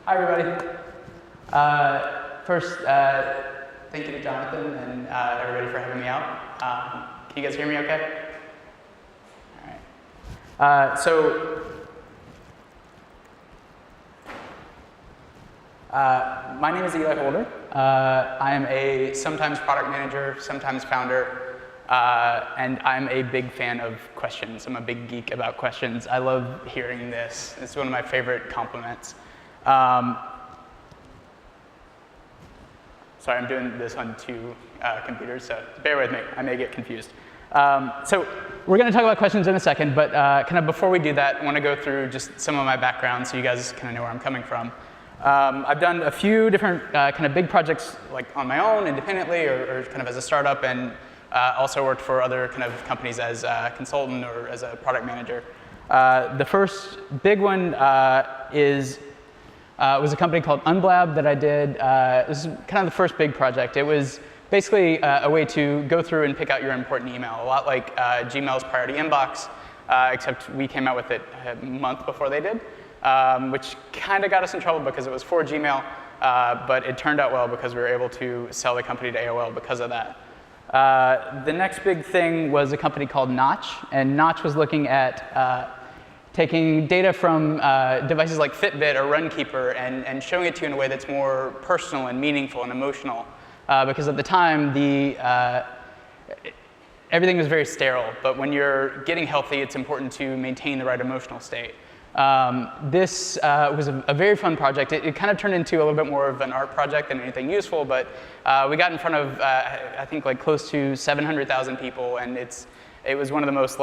Hi, everybody. First, thank you to Jonathan and everybody for having me out. Can you guys hear me okay? All right. My name is Eli Holder. I am a sometimes product manager, sometimes founder, and I'm a big fan of questions. I'm a big geek about questions. I love hearing this. It's one of my favorite compliments. Sorry, I'm doing this on two computers, so bear with me. I may get confused. So we're going to talk about questions in a second, but kind of before we do that, I want to go through just some of my background so you guys kind of know where I'm coming from. I've done a few different kind of big projects like on my own, independently, or kind of as a startup, and also worked for other kind of companies as a consultant or as a product manager. The first big one was a company called Unblab that I did. This is kind of the first big project. It was basically a way to go through and pick out your important email, a lot like Gmail's priority inbox, except we came out with it a month before they did, which kind of got us in trouble because it was for Gmail, but it turned out well because we were able to sell the company to AOL because of that. The next big thing was a company called Notch, and Notch was looking at taking data from devices like Fitbit or Runkeeper and showing it to you in a way that's more personal and meaningful and emotional. Because at the time, everything was very sterile. But when you're getting healthy, it's important to maintain the right emotional state. This was a very fun project. It kind of turned into a little bit more of an art project than anything useful. But we got in front of, I think, like close to 700,000 people. And it was one of the most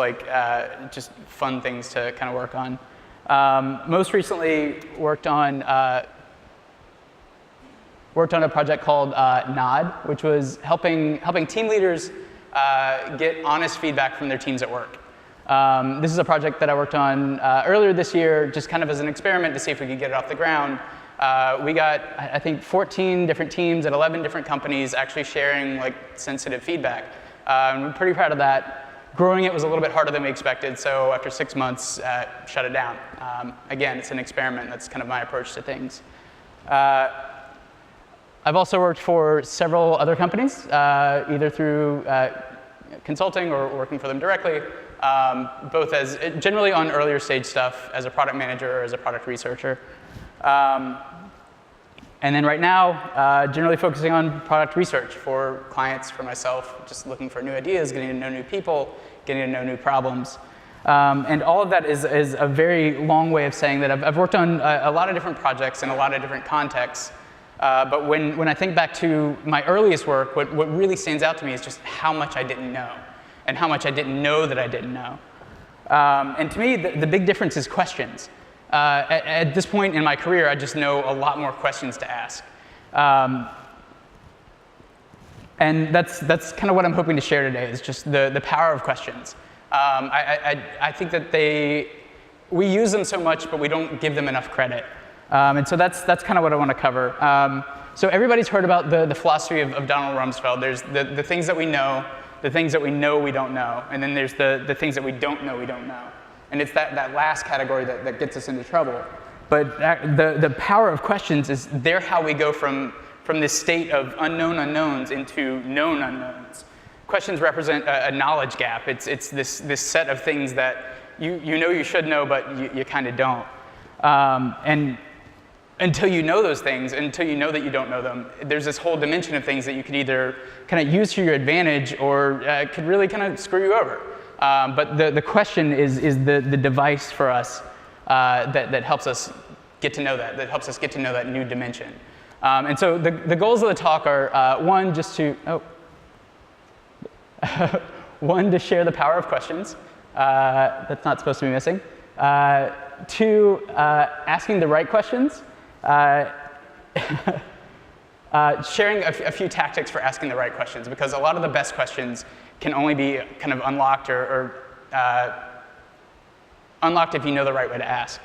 just fun things to kind of work on. Most recently, worked on a project called Nod, which was helping team leaders get honest feedback from their teams at work. This is a project that I worked on earlier this year, just kind of as an experiment to see if we could get it off the ground. We got, I think, 14 different teams at 11 different companies actually sharing sensitive feedback. I'm pretty proud of that. Growing it was a little bit harder than we expected, so after 6 months, shut it down. Again, it's an experiment. That's kind of my approach to things. I've also worked for several other companies, either through consulting or working for them directly, both as generally on earlier stage stuff as a product manager or as a product researcher. And then right now, generally focusing on product research for clients, for myself, just looking for new ideas, getting to know new people, getting to know new problems. And all of that is a very long way of saying that I've worked on a lot of different projects in a lot of different contexts. But when I think back to my earliest work, what really stands out to me is just how much I didn't know and how much I didn't know that I didn't know. And to me, the big difference is questions. At this point in my career, I just know a lot more questions to ask. And that's kind of what I'm hoping to share today, is just the power of questions. I think that we use them so much, but we don't give them enough credit. And so that's kind of what I want to cover. So everybody's heard about the philosophy of Donald Rumsfeld. There's the things that we know, the things that we know we don't know, and then there's the things that we don't know we don't know. And it's that last category that gets us into trouble. But the power of questions is they're how we go from this state of unknown unknowns into known unknowns. Questions represent a knowledge gap. It's this set of things that you know you should know, but you kind of don't. And until you know those things, until you know that you don't know them, there's this whole dimension of things that you could either kind of use to your advantage or could really kind of screw you over. But the question is the device for us that helps us get to know that helps us get to know that new dimension. And so the goals of the talk are, one, just to, one, to share the power of questions. That's not supposed to be missing. Two, asking the right questions. Sharing a few tactics for asking the right questions, because a lot of the best questions can only be kind of unlocked or unlocked if you know the right way to ask.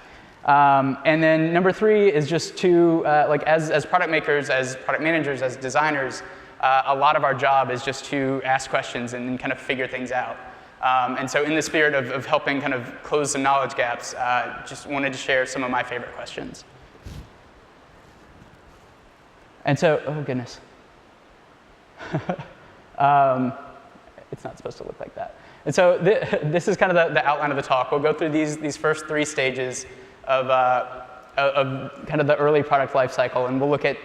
And then number three is just to, as product makers, as product managers, as designers, a lot of our job is just to ask questions and kind of figure things out. And so in the spirit of helping kind of close some knowledge gaps, just wanted to share some of my favorite questions. And so, oh goodness. It's not supposed to look like that. And so this is kind of the outline of the talk. We'll go through these first 3 stages of kind of the early product life cycle, and we'll look at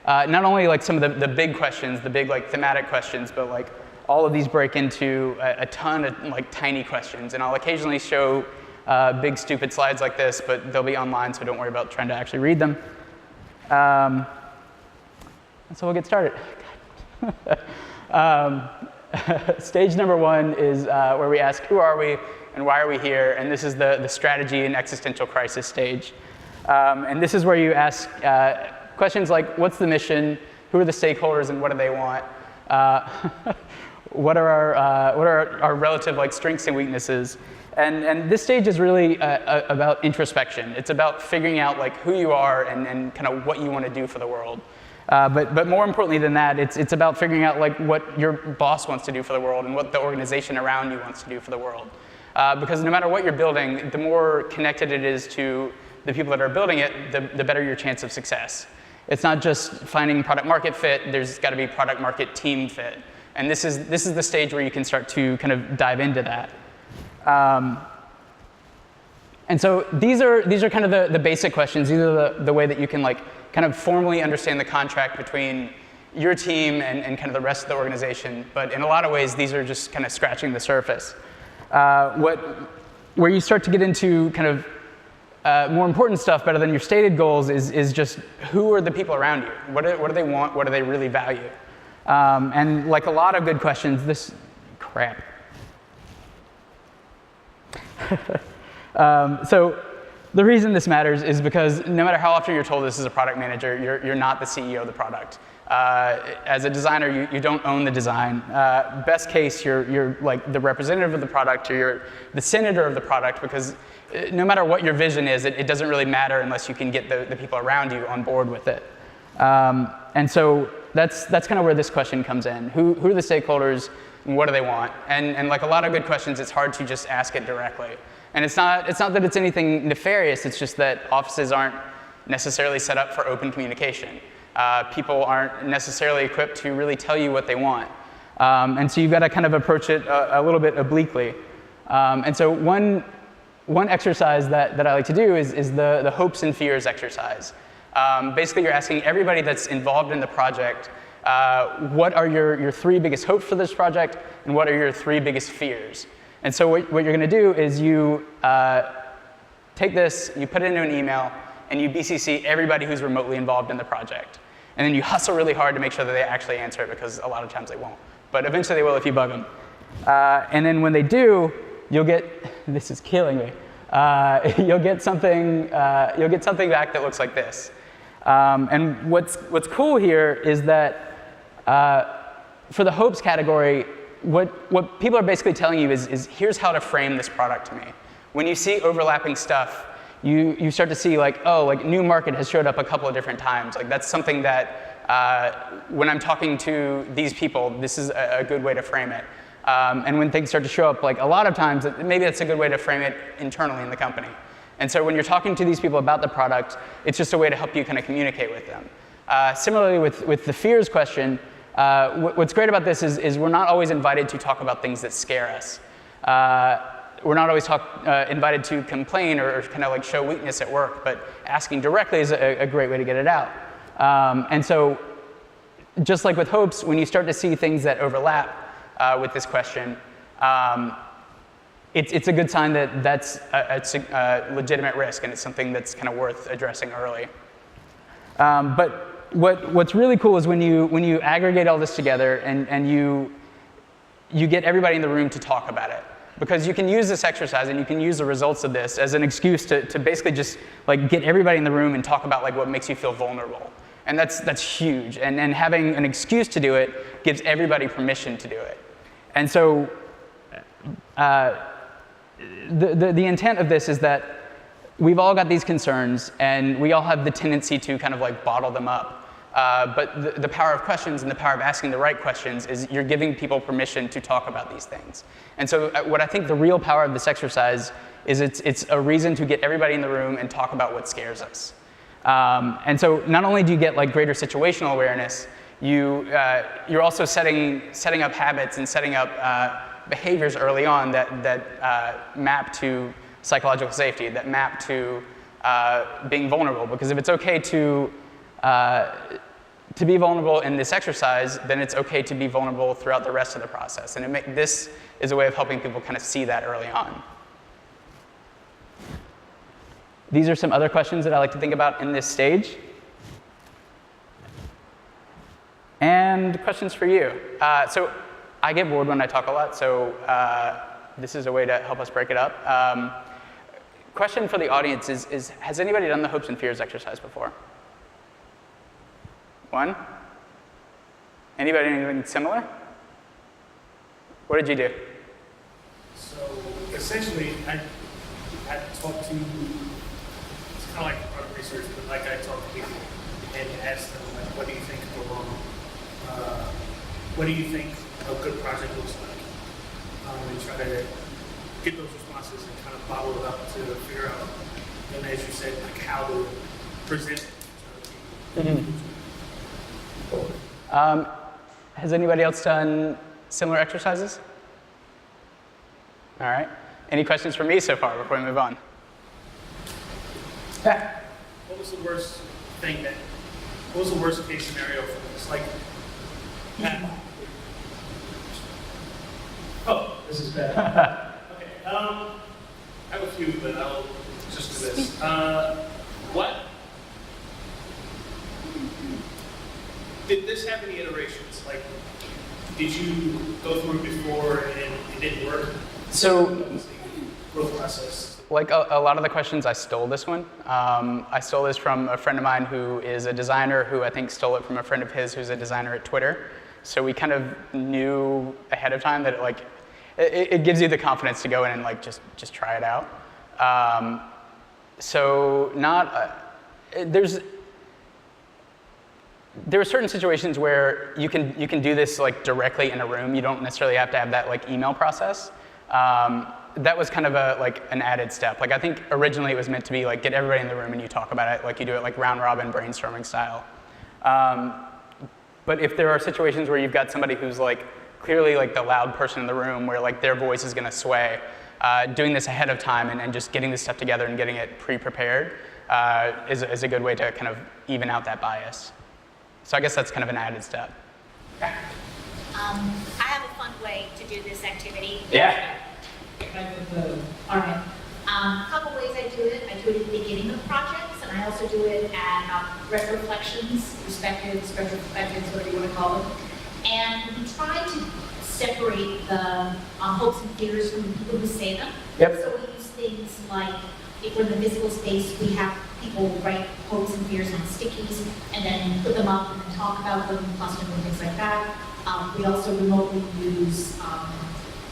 not only like some of the big questions, the big like thematic questions, but like all of these break into a ton of like tiny questions. And I'll occasionally show big stupid slides like this, but they'll be online, so don't worry about trying to actually read them. So we'll get started. Stage number 1 is where we ask, who are we and why are we here? And this is the strategy and existential crisis stage. And this is where you ask questions like, what's the mission? Who are the stakeholders and what do they want? What are our relative like strengths and weaknesses? And this stage is really about introspection. It's about figuring out like who you are and kind of what you want to do for the world. But more importantly than that, it's about figuring out like what your boss wants to do for the world and what the organization around you wants to do for the world. Because no matter what you're building, the more connected it is to the people that are building it, the better your chance of success. It's not just finding product market fit, there's got to be product market team fit. And this is the stage where you can start to kind of dive into that. And so these are kind of the basic questions. These are the way that you can like kind of formally understand the contract between your team and kind of the rest of the organization. But in a lot of ways, these are just kind of scratching the surface. Where you start to get into kind of more important stuff, better than your stated goals, is just who are the people around you? What do they want? What do they really value? And like a lot of good questions, this crap. So the reason this matters is because no matter how often you're told this as a product manager, you're not the CEO of the product. As a designer, you don't own the design. Best case, you're like the representative of the product, or you're the senator of the product, because no matter what your vision is, it doesn't really matter unless you can get the people around you on board with it. And so that's kind of where this question comes in. Who are the stakeholders, and what do they want? And like a lot of good questions, it's hard to just ask it directly. And it's not that it's anything nefarious, it's just that offices aren't necessarily set up for open communication. People aren't necessarily equipped to really tell you what they want. And so you've got to kind of approach it a little bit obliquely. And so one exercise that I like to do is the hopes and fears exercise. Basically, you're asking everybody that's involved in the project, what are your 3 biggest hopes for this project, and what are your 3 biggest fears? And so what you're going to do is you take this, you put it into an email, and you BCC everybody who's remotely involved in the project. And then you hustle really hard to make sure that they actually answer it, because a lot of times they won't. But eventually they will if you bug them. And then when they do, you'll get, this is killing me, you'll get something back that looks like this. And what's cool here is that for the hopes category, what people are basically telling you is here's how to frame this product to me. When you see overlapping stuff, you start to see like, oh, like new market has showed up a couple of different times. Like that's something that when I'm talking to these people, this is a good way to frame it. And when things start to show up, like a lot of times, maybe that's a good way to frame it internally in the company. And so when you're talking to these people about the product, it's just a way to help you kind of communicate with them. Similarly with the fears question, what's great about this is we're not always invited to talk about things that scare us. We're not always invited to complain or kind of like show weakness at work, but asking directly is a great way to get it out. And so just like with hopes, when you start to see things that overlap with this question, it's a good sign that that's a legitimate risk, and it's something that's kind of worth addressing early. But what's really cool is when you aggregate all this together and you get everybody in the room to talk about it. Because you can use this exercise and you can use the results of this as an excuse to basically just like get everybody in the room and talk about like what makes you feel vulnerable. And that's huge. And having an excuse to do it gives everybody permission to do it. And so the intent of this is that we've all got these concerns and we all have the tendency to kind of like bottle them up. But the power of questions and the power of asking the right questions is you're giving people permission to talk about these things. And so what I think the real power of this exercise is it's a reason to get everybody in the room and talk about what scares us. And so not only do you get like greater situational awareness, you're also setting up habits and setting up behaviors early on that map to psychological safety, that map to being vulnerable. Because if it's okay to be vulnerable in this exercise, then it's okay to be vulnerable throughout the rest of the process. And this is a way of helping people kind of see that early on. These are some other questions that I like to think about in this stage. And questions for you. So I get bored when I talk a lot, so this is a way to help us break it up. Question for the audience is has anybody done the hopes and fears exercise before? One? Anybody anything similar? What did you do? So essentially, I talked to, it's kind of like product research, but like I talked to people and asked them, like, what do you think go wrong? What do you think a good project looks like? And try to get those responses and kind of bottle it up to figure out, and as you said, like how to present it to other people. Has anybody else done similar exercises? All right. Any questions for me so far before we move on? Yeah. What was the worst thing what was the worst case scenario for this? Like, oh, this is bad. Okay. I have a few, but I'll just do this. What? Did this have any iterations? Like, did you go through it before and it didn't work? So, growth process. Like a lot of the questions, I stole this one. I stole this from a friend of mine who is a designer who I think stole it from a friend of his who's a designer at Twitter. So we kind of knew ahead of time that it gives you the confidence to go in and like just try it out. So there are certain situations where you can do this like directly in a room. You don't necessarily have to have that like email process. That was kind of an added step. Like I think originally it was meant to be like get everybody in the room and you talk about it, like you do it like round robin brainstorming style. But if there are situations where you've got somebody who's like clearly like the loud person in the room where like their voice is gonna sway, doing this ahead of time and just getting this stuff together and getting it pre-prepared is a good way to kind of even out that bias. So I guess that's kind of an added step. I have a fun way to do this activity. Yeah. All right. A couple ways I do it. I do it at the beginning of projects, and I also do it at retroflections, perspectives, whatever you want to call them. And we try to separate the hopes and fears from the people who say them. Yep. So we use things like, if we're in the physical space, we have people write hopes and fears on stickies and then put them up and then talk about them, cluster them, things like that. We also remotely use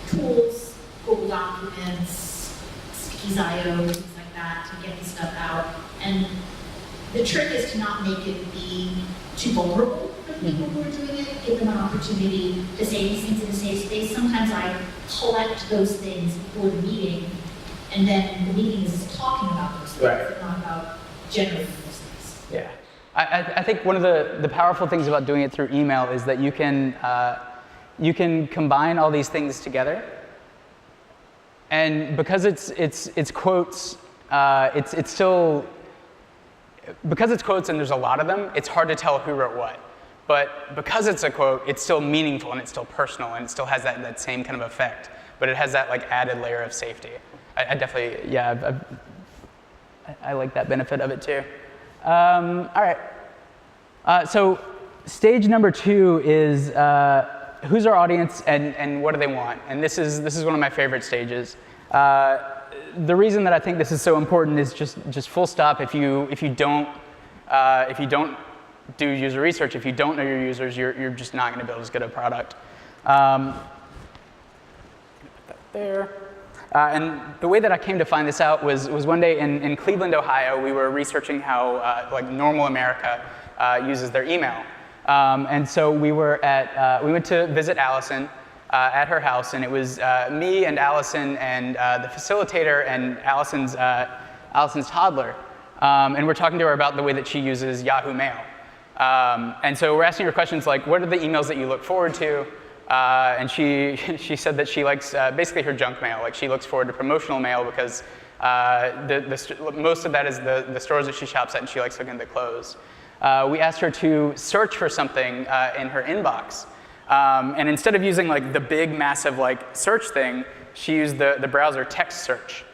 tools, Google Documents, Stickies.io, things like that to get the stuff out. And the trick is to not make it be too vulnerable for the people who are doing it, give them an opportunity to say these things in a safe space. Sometimes I collect those things before the meeting, and then the meeting is talking about those things, right, and not about generating those things. Yeah. I think one of the powerful things about doing it through email is that you can combine all these things together. And because it's quotes, it's still, because it's quotes and there's a lot of them, it's hard to tell who wrote what. But because it's a quote, it's still meaningful and it's still personal and it still has that same kind of effect. But it has that like added layer of safety. I definitely, yeah, I like that benefit of it too. All right. So stage number 2 is who's our audience and what do they want? And this is one of my favorite stages. The reason that I think this is so important is just full stop. If you don't do user research, if you don't know your users, you're just not going to build as good a product. Put that there. And the way that I came to find this out was one day in Cleveland, Ohio. We were researching how like normal America uses their email. And so we went to visit Allison at her house, and it was me and Allison and the facilitator and Allison's toddler. And we're talking to her about the way that she uses Yahoo Mail. And so we're asking her questions like, what are the emails that you look forward to? And she said that she likes basically her junk mail. Like, she looks forward to promotional mail because most of that is the stores that she shops at, and she likes looking at the clothes. We asked her to search for something in her inbox. And instead of using like the big, massive like search thing, she used the browser text search,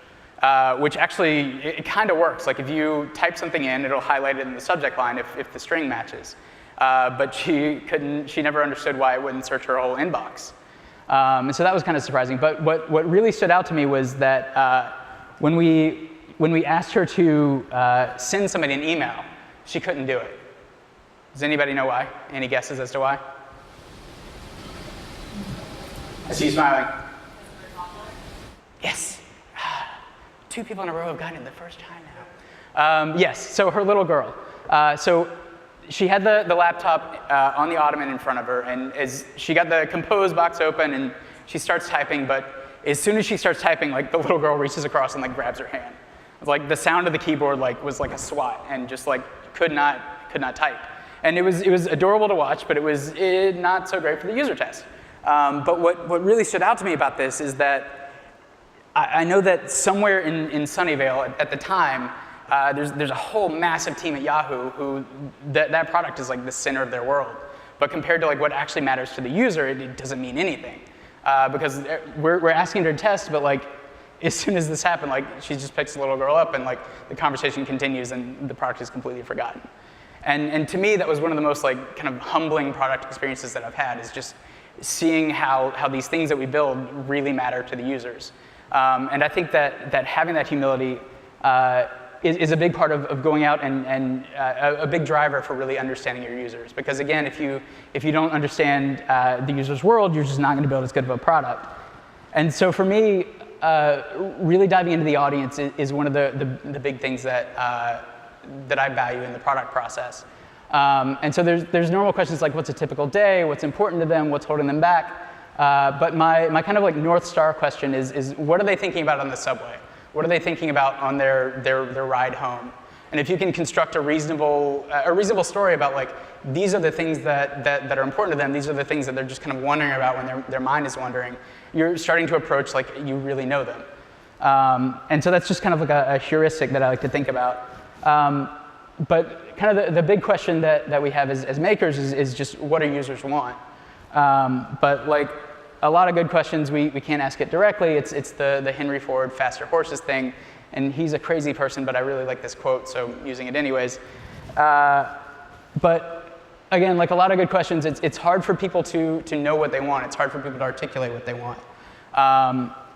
which actually, it kind of works. Like, if you type something in, it'll highlight it in the subject line if the string matches. But she never understood why it wouldn't search her whole inbox. And so that was kind of surprising. But what really stood out to me was that when we asked her to send somebody an email, she couldn't do it. Does anybody know why? Any guesses as to why? I see you smiling. Yes. 2 people in a row have gotten it the first time now. Yes, so her little girl. So she had the laptop on the ottoman in front of her, and as she got the compose box open and she starts typing, but as soon as she starts typing, like, the little girl reaches across and like grabs her hand. It's like the sound of the keyboard was like a swat, and just like could not type. And it was adorable to watch, but it was not so great for the user test. But what really stood out to me about this is that I know that somewhere in Sunnyvale at the time, there's a whole massive team at Yahoo who that product is like the center of their world. But compared to like what actually matters to the user, it doesn't mean anything. Because we're asking her to test, but like as soon as this happened, like she just picks the little girl up and like the conversation continues and the product is completely forgotten. And to me, that was one of the most like kind of humbling product experiences that I've had, is just seeing how these things that we build really matter to the users. And I think that having that humility is a big part of going out and a big driver for really understanding your users. Because again, if you don't understand the user's world, you're just not going to build as good of a product. And so for me, really diving into the audience is one of the big things that I value in the product process. And so there's normal questions like, what's a typical day, what's important to them, what's holding them back. But my kind of like North Star question is what are they thinking about on the subway? What are they thinking about on their ride home? And if you can construct a reasonable story about like, these are the things that are important to them, these are the things that they're just kind of wondering about when their mind is wandering, you're starting to approach like you really know them. And so that's just kind of like a heuristic that I like to think about. But kind of the big question that we have as makers is just what do users want? But like a lot of good questions, we can't ask it directly. It's the Henry Ford faster horses thing. And he's a crazy person, but I really like this quote, so I'm using it anyways. But again, like a lot of good questions, it's hard for people to know what they want. It's hard for people to articulate what they want.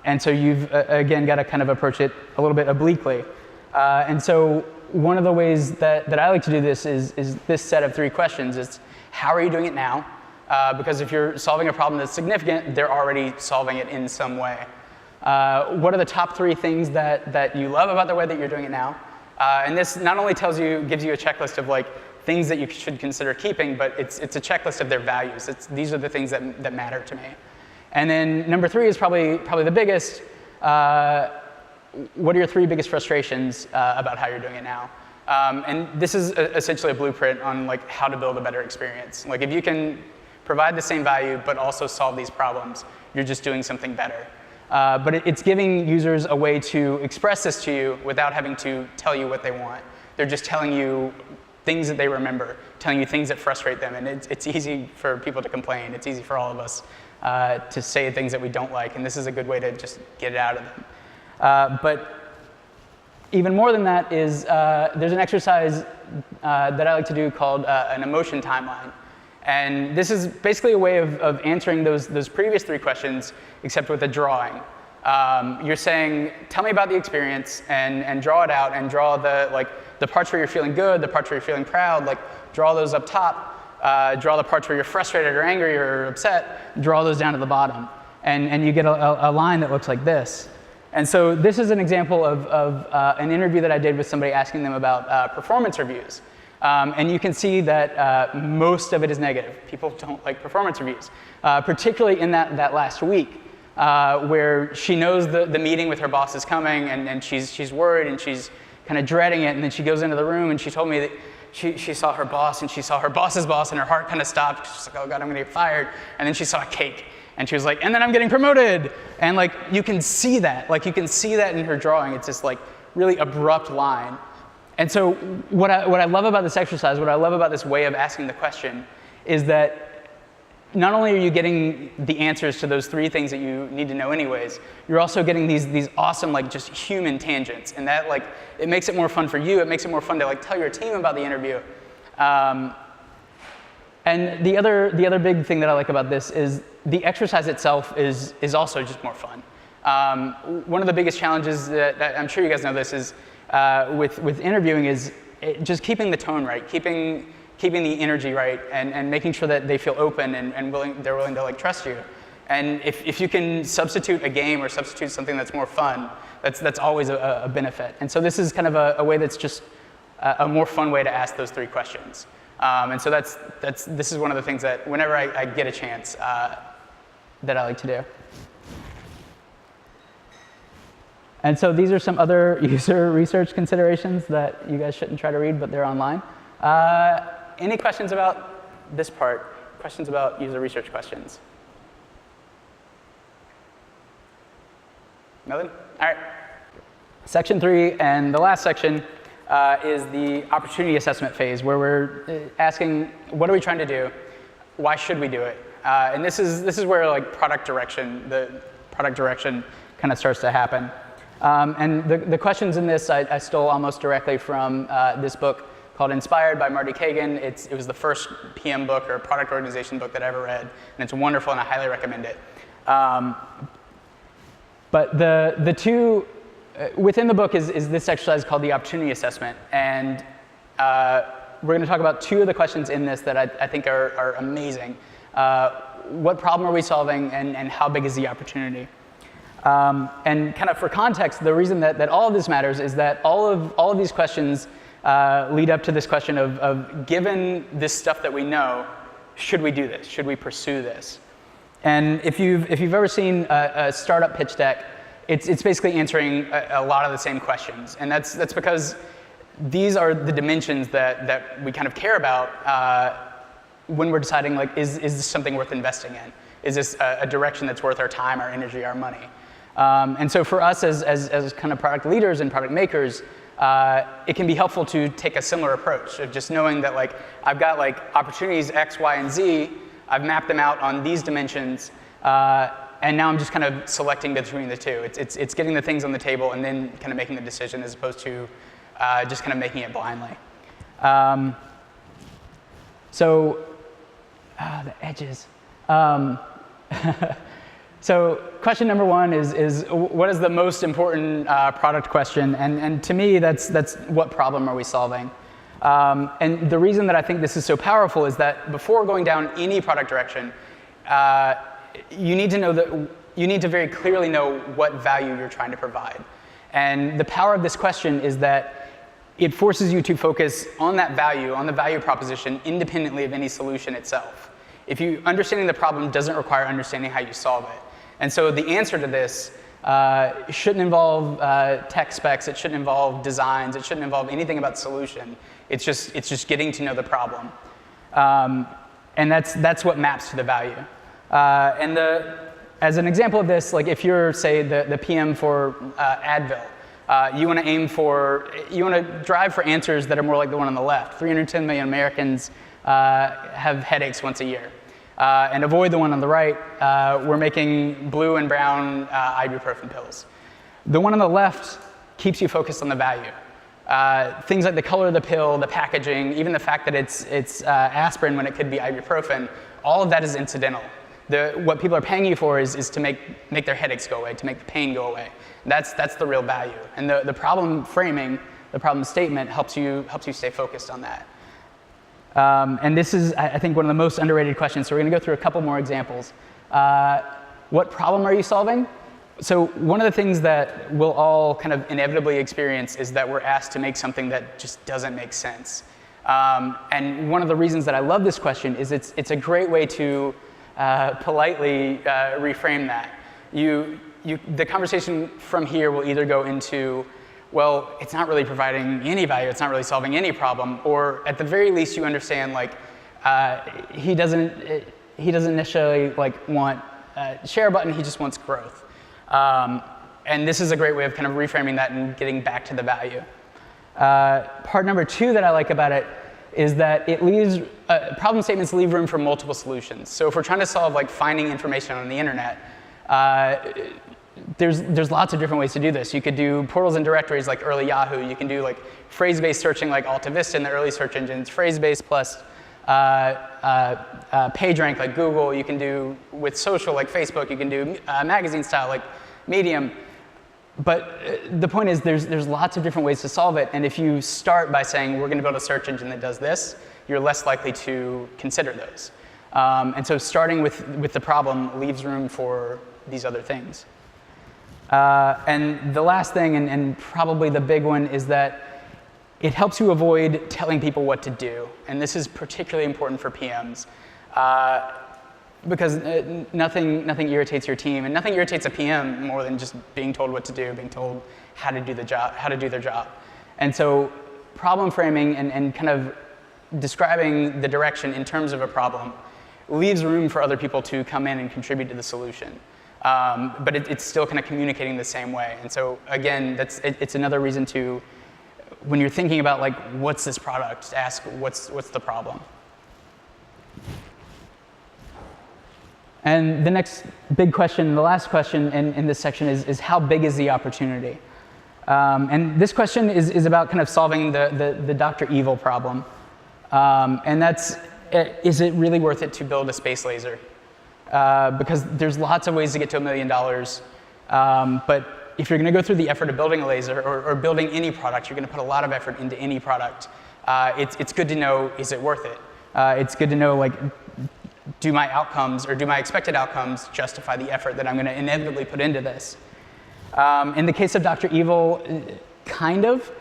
And so you've, again, got to kind of approach it a little bit obliquely. And so one of the ways that I like to do this is this set of 3 questions. It's how are you doing it now? Because if you're solving a problem that's significant, they're already solving it in some way. What are the top 3 things that you love about the way that you're doing it now? And this not only gives you a checklist of like things that you should consider keeping, but it's a checklist of their values. These are the things that matter to me. And then number 3 is probably the biggest. What are your 3 biggest frustrations about how you're doing it now? And this is essentially a blueprint on like how to build a better experience. Like if you can provide the same value but also solve these problems, you're just doing something better. But it's giving users a way to express this to you without having to tell you what they want. They're just telling you things that they remember, telling you things that frustrate them. And it's easy for people to complain. It's easy for all of us to say things that we don't like. And this is a good way to just get it out of them. But even more than that is there's an exercise that I like to do called an emotion timeline. And this is basically a way of answering those previous 3 questions, except with a drawing. You're saying, tell me about the experience, and draw it out, and draw the parts where you're feeling good, the parts where you're feeling proud, like draw those up top, draw the parts where you're frustrated or angry or upset, draw those down to the bottom. And you get a line that looks like this. And so this is an example of an interview that I did with somebody asking them about performance reviews. And you can see that most of it is negative. People don't like performance reviews, particularly in that last week, where she knows the meeting with her boss is coming, and she's worried, and she's kind of dreading it, and then she goes into the room and she told me that she saw her boss and she saw her boss's boss, and her heart kind of stopped. She's like, oh God, I'm gonna get fired. And then she saw a cake and she was like, and then I'm getting promoted. And like, you can see that. Like, you can see that in her drawing. It's this like really abrupt line. And so what I love about this exercise, what I love about this way of asking the question is that not only are you getting the answers to those 3 things that you need to know anyways, you're also getting these awesome like just human tangents, and that like it makes it more fun for you. It makes it more fun to like tell your team about the interview. And the other big thing that I like about this is the exercise itself is also just more fun. One of the biggest challenges that I'm sure you guys know this is with interviewing is just keeping the tone right, keeping the energy right, and making sure that they feel open and they're willing to like trust you. And if you can substitute a game or substitute something that's more fun, that's always a benefit. And so this is kind of a way that's just a more fun way to ask those 3 questions. And so this is one of the things that whenever I get a chance that I like to do. And so these are some other user research considerations that you guys shouldn't try to read, but they're online. Any questions about this part? Questions about user research questions? Nothing? All right. Section 3, and the last section is the opportunity assessment phase, where we're asking, what are we trying to do? Why should we do it? And this is where like the product direction kind of starts to happen. And the questions in this I stole almost directly from this book called Inspired by Marty Kagan. It was the first PM book or product organization book that I ever read, and it's wonderful and I highly recommend it. But the 2, within the book is this exercise called the opportunity assessment, and we're going to talk about 2 of the questions in this that I think are amazing. What problem are we solving, and how big is the opportunity? And kind of for context, the reason that all of this matters is that all of these questions lead up to this question of given this stuff that we know, should we do this? Should we pursue this? And if you've ever seen a startup pitch deck, it's basically answering a lot of the same questions. And that's because these are the dimensions that we kind of care about when we're deciding, like, is this something worth investing in? Is this a direction that's worth our time, our energy, our money? And so for us as kind of product leaders and product makers, it can be helpful to take a similar approach of just knowing that like I've got like opportunities X, Y, and Z. I've mapped them out on these dimensions, and now I'm just kind of selecting between the 2. It's getting the things on the table and then kind of making the decision as opposed to just kind of making it blindly. So the edges. So question number 1 is what is the most important product question? And to me, that's what problem are we solving? And the reason that I think this is so powerful is that before going down any product direction, you need to very clearly know what value you're trying to provide. And the power of this question is that it forces you to focus on that value, on the value proposition, independently of any solution itself. If understanding the problem doesn't require understanding how you solve it. And so the answer to this shouldn't involve tech specs, it shouldn't involve designs, it shouldn't involve anything about the solution. It's just getting to know the problem. And that's what maps to the value. And as an example of this, like if you're, say, the PM4 Advil, you want to drive for answers that are more like the one on the left. 310 million Americans have headaches once a year. And avoid the one on the right, we're making blue and brown ibuprofen pills. The one on the left keeps you focused on the value. Things like the color of the pill, the packaging, even the fact that it's aspirin when it could be ibuprofen, all of that is incidental. What people are paying you for is to make their headaches go away, to make the pain go away. That's the real value. And the problem framing, the problem statement helps you stay focused on that. And this is, I think, one of the most underrated questions. So we're going to go through a couple more examples. What problem are you solving? So one of the things that we'll all kind of inevitably experience is that we're asked to make something that just doesn't make sense. And one of the reasons that I love this question is it's a great way to politely reframe that. The conversation from here will either go into, well, it's not really providing any value, it's not really solving any problem, or at the very least you understand like he doesn't necessarily like want a share button, he just wants growth. And this is a great way of kind of reframing that and getting back to the value. Part number 2 that I like about it is that it leaves, problem statements leave room for multiple solutions. So if we're trying to solve like finding information on the internet, there's lots of different ways to do this. You could do portals and directories like early Yahoo. You can do like phrase-based searching like AltaVista in the early search engines, phrase-based plus PageRank like Google. You can do with social like Facebook. You can do magazine style like Medium. But the point is there's lots of different ways to solve it. And if you start by saying we're going to build a search engine that does this, you're less likely to consider those. And so starting with the problem leaves room for these other things. And the last thing, and probably the big one, is that it helps you avoid telling people what to do. And this is particularly important for PMs. Because nothing irritates your team, and nothing irritates a PM more than just being told what to do, being told how to do the job, how to do their job. And so problem framing and kind of describing the direction in terms of a problem leaves room for other people to come in and contribute to the solution. But it's still kind of communicating the same way. And so again, it's another reason to, when you're thinking about like, what's this product, ask what's the problem. And the next big question, the last question in this section is how big is the opportunity? And this question is about kind of solving the Dr. Evil problem. And that's, is it really worth it to build a space laser? Because there's lots of ways to get to $1 million. But if you're going to go through the effort of building a laser or building any product, you're going to put a lot of effort into any product. It's good to know, is it worth it? It's good to know, like, do my outcomes or do my expected outcomes justify the effort that I'm going to inevitably put into this? In the case of Dr. Evil, kind of.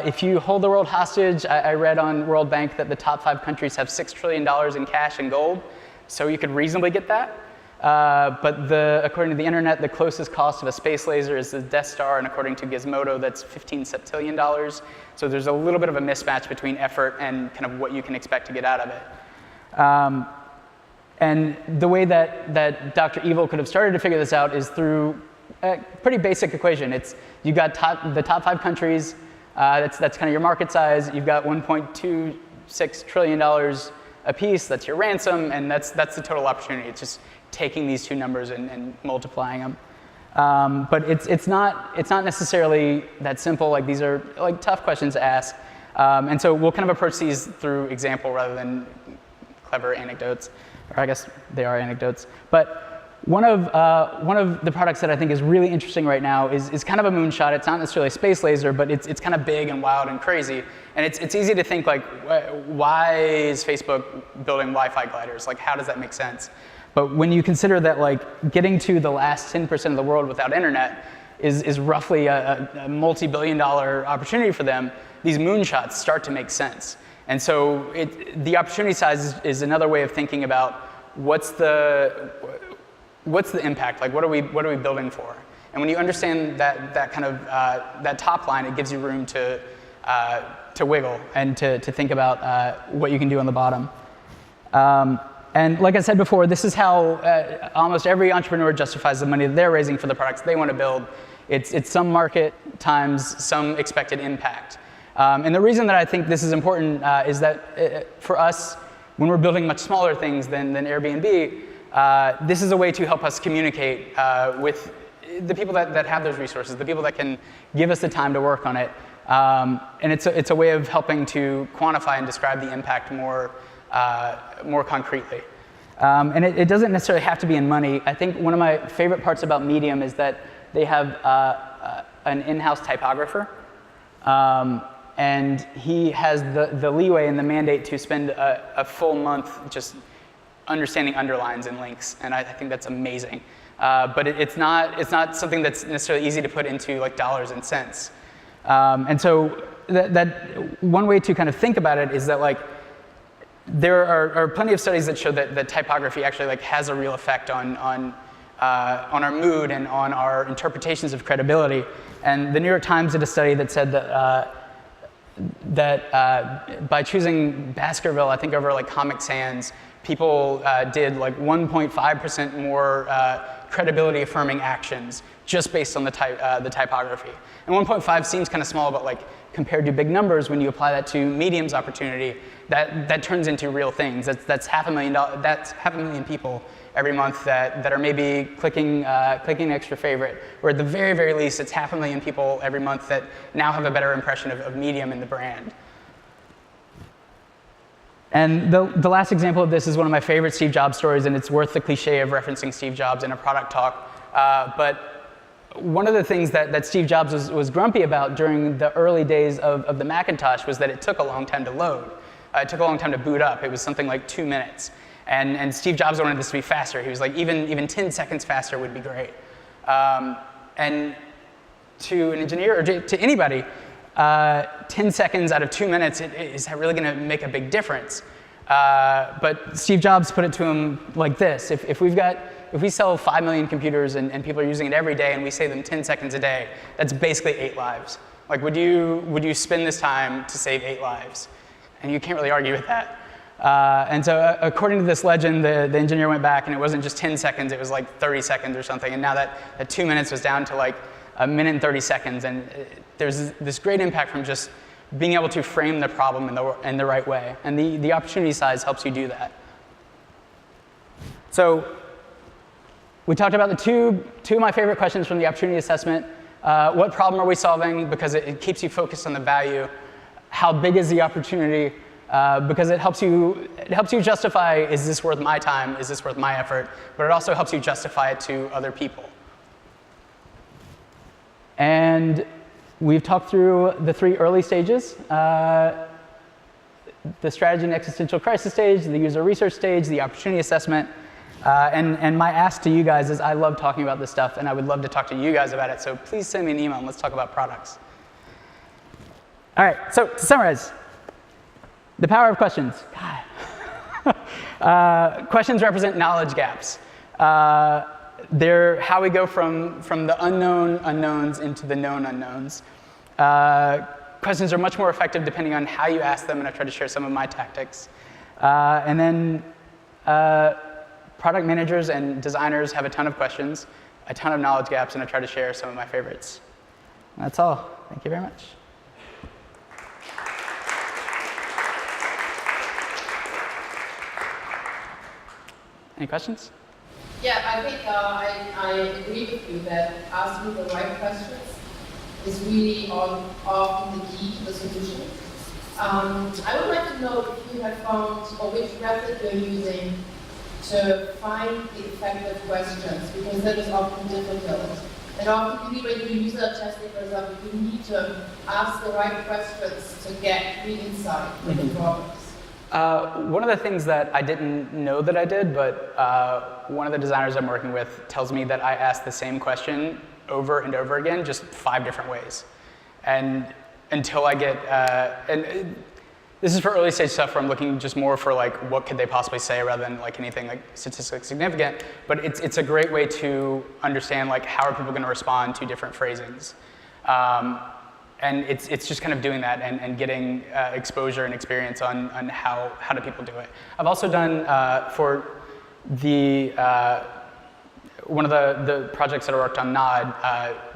If you hold the world hostage, I read on World Bank that the top 5 countries have $6 trillion in cash and gold, so you could reasonably get that. But according to the internet, the closest cost of a space laser is the Death Star, and according to Gizmodo, that's $15 septillion. So there's a little bit of a mismatch between effort and kind of what you can expect to get out of it. And the way that Dr. Evil could have started to figure this out is through a pretty basic equation. You've got the top 5 countries, that's kind of your market size. You've got $1.26 trillion a piece, that's your ransom, and that's the total opportunity. It's just taking these two numbers and multiplying them. But it's not necessarily that simple. Like, these are like tough questions to ask. And so we'll kind of approach these through example rather than clever anecdotes. Or I guess they are anecdotes. But one of the products that I think is really interesting right now is kind of a moonshot. It's not necessarily a space laser, but it's kind of big and wild and crazy. And it's easy to think, like, why is Facebook building Wi-Fi gliders? Like, how does that make sense? But when you consider that, like, getting to the last 10% of the world without internet is roughly a multi-billion-dollar opportunity for them, these moonshots start to make sense. And so the opportunity size is another way of thinking about what's the impact, like what are we building for? And when you understand that kind of that top line, it gives you room to wiggle and to think about what you can do on the bottom. And like I said before, this is how almost every entrepreneur justifies the money that they're raising for the products they want to build. It's some market times some expected impact. And the reason that I think this is important is that for us, when we're building much smaller things than Airbnb, this is a way to help us communicate with the people that have those resources, the people that can give us the time to work on it. And it's a way of helping to quantify and describe the impact more concretely. And it doesn't necessarily have to be in money. I think one of my favorite parts about Medium is that they have an in-house typographer. And he has the leeway and the mandate to spend a full month just understanding underlines and links, and I think that's amazing. But it's not something that's necessarily easy to put into like dollars and cents. And so that one way to kind of think about it is that, like, there are plenty of studies that show that typography actually like has a real effect on on our mood and on our interpretations of credibility. And the New York Times did a study that said that by choosing Baskerville, I think over like Comic Sans, people did like 1.5% more credibility affirming actions just based on the typography. And 1.5 seems kind of small, but like compared to big numbers, when you apply that to Medium's opportunity, that turns into real things. That's $500,000. That's 500,000 people every month that are maybe clicking an extra favorite, or at the very, very least, it's 500,000 people every month that now have a better impression of Medium and the brand. And the last example of this is one of my favorite Steve Jobs stories, and it's worth the cliche of referencing Steve Jobs in a product talk. But one of the things that Steve Jobs was grumpy about during the early days of the Macintosh was that it took a long time to load. It took a long time to boot up. It was something like 2 minutes. And Steve Jobs wanted this to be faster. He was like, even 10 seconds faster would be great. And to an engineer, or to anybody, 10 seconds out of 2 minutes, is that really going to make a big difference? But Steve Jobs put it to him like this: if we sell 5 million computers and people are using it every day, and we save them 10 seconds a day, that's basically 8 lives. Like, would you spend this time to save 8 lives? And you can't really argue with that. And so according to this legend, the engineer went back, and it wasn't just 10 seconds, it was like 30 seconds or something. And now that 2 minutes was down to like a minute and 30 seconds. And there's this great impact from just being able to frame the problem in the right way. And the opportunity size helps you do that. So we talked about the two of my favorite questions from the opportunity assessment. What problem are we solving? Because it keeps you focused on the value. How big is the opportunity? Because it helps you justify, is this worth my time? Is this worth my effort? But it also helps you justify it to other people. And we've talked through the 3 early stages, the strategy and existential crisis stage, the user research stage, the opportunity assessment. And my ask to you guys is, I love talking about this stuff, and I would love to talk to you guys about it. So please send me an email and let's talk about products. All right, so to summarize, the power of questions. God. Questions represent knowledge gaps. They're how we go from the unknown unknowns into the known unknowns. Questions are much more effective depending on how you ask them, and I've tried to share some of my tactics. And then product managers and designers have a ton of questions, a ton of knowledge gaps, and I try to share some of my favorites. That's all. Thank you very much. Any questions? Yeah, I think I agree with you that asking the right questions is really often the key to the solution. I would like to know if you have found, or which method you're using to find the effective questions, because that is often difficult. And often when you do user testing, for example, you need to ask the right questions to get real insight into the problems. One of the things that I didn't know that I did, but one of the designers I'm working with tells me that I ask the same question over and over again, just 5 different ways. And until I get, and this is for early stage stuff where I'm looking just more for like, what could they possibly say rather than like anything like statistically significant. But it's a great way to understand like, how are people going to respond to different phrasings. And it's just kind of doing that and getting exposure and experience on how do people do it. I've also done for the one of the projects that I worked on, Nod,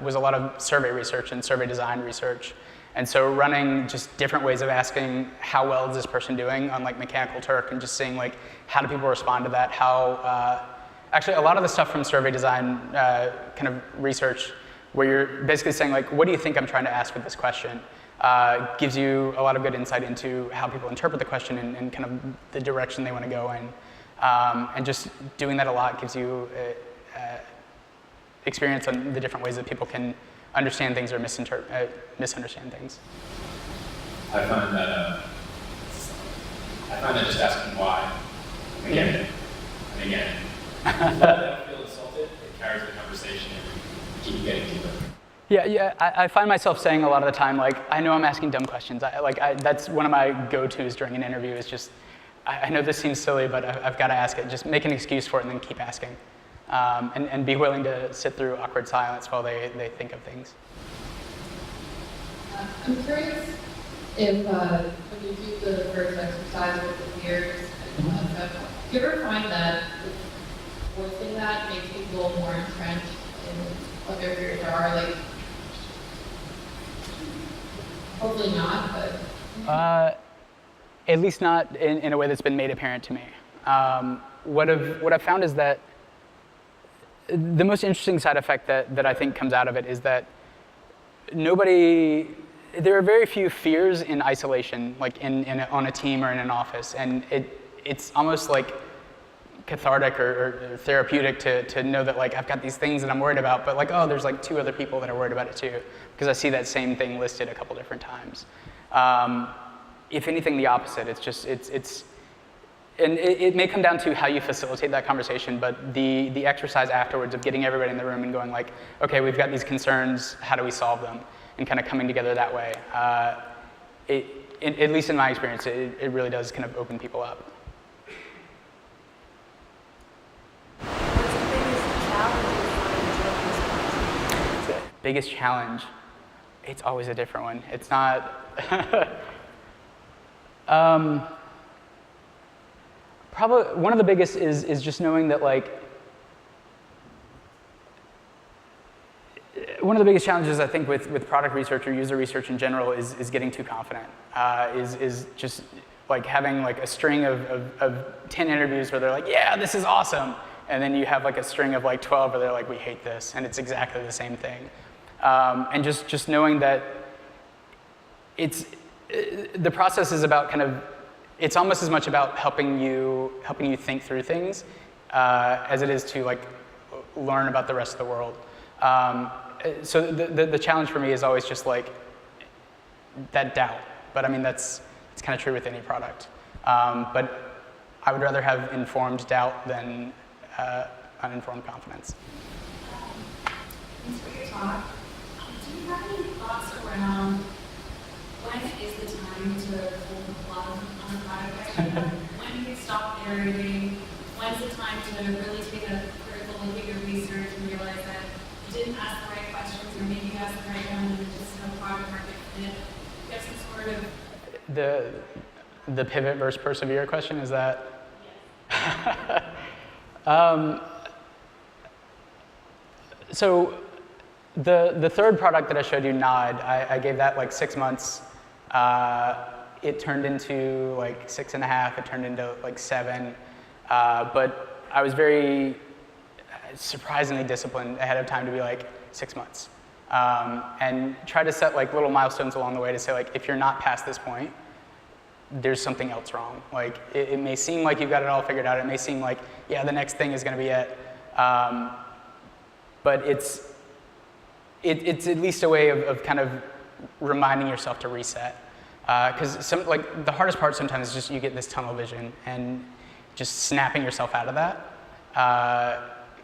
was a lot of survey research and survey design research. And so running just different ways of asking how well is this person doing on like Mechanical Turk, and just seeing like how do people respond to that, how actually a lot of the stuff from survey design kind of research, where you're basically saying like, what do you think I'm trying to ask with this question? Gives you a lot of good insight into how people interpret the question and kind of the direction they want to go in. And just doing that a lot gives you experience on the different ways that people can understand things or misunderstand things. I find that just asking why again and again, if I don't feel insulted, it carries the conversation and keep getting deeper. Yeah. I find myself saying a lot of the time, like, I know I'm asking dumb questions. That's one of my go-tos during an interview is just, I know this seems silly, but I've got to ask it. Just make an excuse for it and then keep asking. and be willing to sit through awkward silence while they think of things. I'm curious if when you do the first exercise with the peers, do you ever find that voicing that makes people more entrenched in what their peers are? Like, hopefully not, but. At least not in a way that's been made apparent to me. What I've found is that the most interesting side effect that I think comes out of it is that there are very few fears in isolation, like on a team or in an office, and it's almost like cathartic or therapeutic to know that like I've got these things that I'm worried about, but like, oh, there's like 2 other people that are worried about it too, because I see that same thing listed a couple different times. If anything, the opposite. It's just and it may come down to how you facilitate that conversation, but the exercise afterwards of getting everybody in the room and going like, okay, we've got these concerns, how do we solve them, and kind of coming together that way. At least in my experience, it really does kind of open people up. The biggest challenge, it's always a different one. It's not. Probably one of the biggest is just knowing that like one of the biggest challenges I think with product research or user research in general is getting too confident. Is just like having like a string of 10 interviews where they're like, yeah, this is awesome, and then you have like a string of like 12 where they're like, we hate this, and it's exactly the same thing. And just knowing that the process is about kind of, it's almost as much about helping you think through things as it is to like learn about the rest of the world. So the challenge for me is always just like that doubt. But I mean, it's kind of true with any product. But I would rather have informed doubt than uninformed confidence. Thanks for your talk. Do you have any thoughts around when is the time to pull the plug on a project? When do you stop iterating? When's the time to really take a critical look at your research and realize that you didn't ask the right questions, or maybe you asked the right one and there's just no product market fit? You have some sort of The pivot versus persevere question, is that? Yes. So the third product that I showed you, Nod, I gave that like 6 months. It turned into like 6.5, it turned into like 7. But I was very surprisingly disciplined ahead of time to be like 6 months. And try to set like little milestones along the way to say like, if you're not past this point, there's something else wrong. Like it may seem like you've got it all figured out. It may seem like, yeah, the next thing is gonna be it. But it's at least a way of kind of reminding yourself to reset. Because the hardest part sometimes is just you get this tunnel vision, and just snapping yourself out of that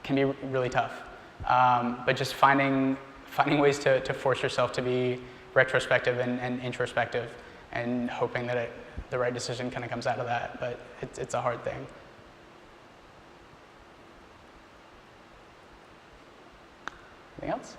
can be really tough. But just finding ways to force yourself to be retrospective and introspective, and hoping that the right decision kind of comes out of that. But it's a hard thing. Anything else?